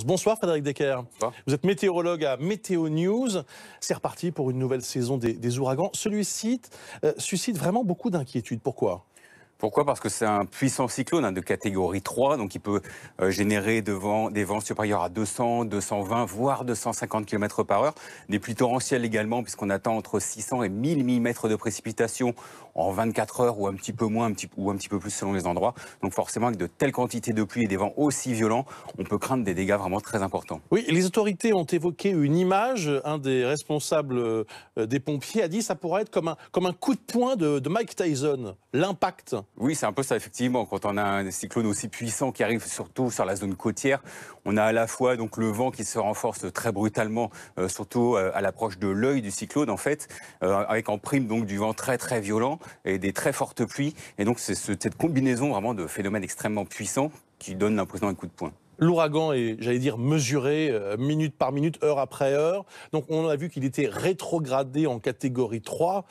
Bonsoir Frédéric Decker. Bonsoir. Vous êtes météorologue à Météo News. C'est reparti pour une nouvelle saison des ouragans. Celui-ci suscite vraiment beaucoup d'inquiétudes. Pourquoi ? Pourquoi? Parce que c'est un puissant cyclone de catégorie 3, donc il peut générer des vents supérieurs à 200, 220, voire 250 km par heure. Des pluies torrentielles également, puisqu'on attend entre 600 et 1000 mm de précipitations en 24 heures, ou un petit peu moins, ou un petit peu plus selon les endroits. Donc forcément, avec de telles quantités de pluie et des vents aussi violents, on peut craindre des dégâts vraiment très importants. Oui, les autorités ont évoqué une image. Un des responsables des pompiers a dit que ça pourrait être comme un coup de poing de Mike Tyson, l'impact. Oui, c'est un peu ça, effectivement. Quand on a un cyclone aussi puissant qui arrive surtout sur la zone côtière, on a à la fois donc le vent qui se renforce très brutalement, surtout à l'approche de l'œil du cyclone, en fait, avec en prime donc du vent très très violent et des très fortes pluies. Et donc c'est cette combinaison vraiment de phénomènes extrêmement puissants qui donne l'impression d'un coup de poing. L'ouragan est, j'allais dire, mesuré minute par minute, heure après heure. Donc on a vu qu'il était rétrogradé en catégorie 3.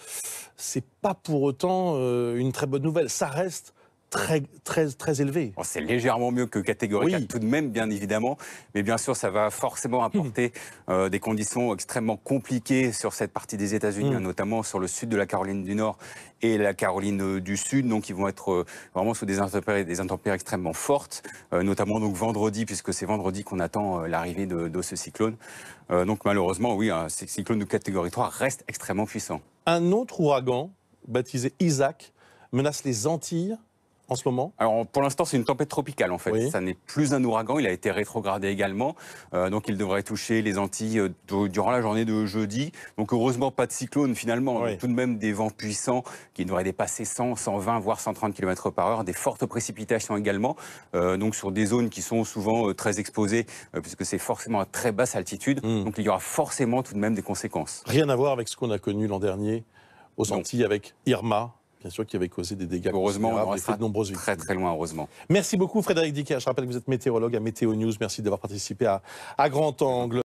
C'est pas pour autant une très bonne nouvelle. Ça reste très élevé. Bon, c'est légèrement mieux que catégorie 4 tout de même, bien évidemment. Mais bien sûr, ça va forcément apporter des conditions extrêmement compliquées sur cette partie des États-Unis, notamment sur le sud de la Caroline du Nord et la Caroline du Sud. Donc, ils vont être vraiment sous des intempéries extrêmement fortes, notamment donc vendredi, puisque c'est vendredi qu'on attend l'arrivée de ce cyclone. Donc, malheureusement, oui, un cyclone de catégorie 3 reste extrêmement puissant. Un autre ouragan, baptisé Isaac, menace les Antilles en ce moment? Alors pour l'instant c'est une tempête tropicale en fait, oui. Ça n'est plus un ouragan, il a été rétrogradé également, donc il devrait toucher les Antilles durant la journée de jeudi, donc heureusement pas de cyclone finalement, oui. Donc, tout de même des vents puissants qui devraient dépasser 100, 120 voire 130 km par heure, des fortes précipitations également, donc sur des zones qui sont souvent très exposées, puisque c'est forcément à très basse altitude, donc il y aura forcément tout de même des conséquences. Rien à voir avec ce qu'on a connu l'an dernier aux Antilles avec Irma, bien sûr, qui avait causé des dégâts heureusement, on considérables et fait de nombreuses victimes. Très très loin, heureusement. Merci beaucoup Frédéric Decker. Je rappelle que vous êtes météorologue à Météo News. Merci d'avoir participé à Grand Angle.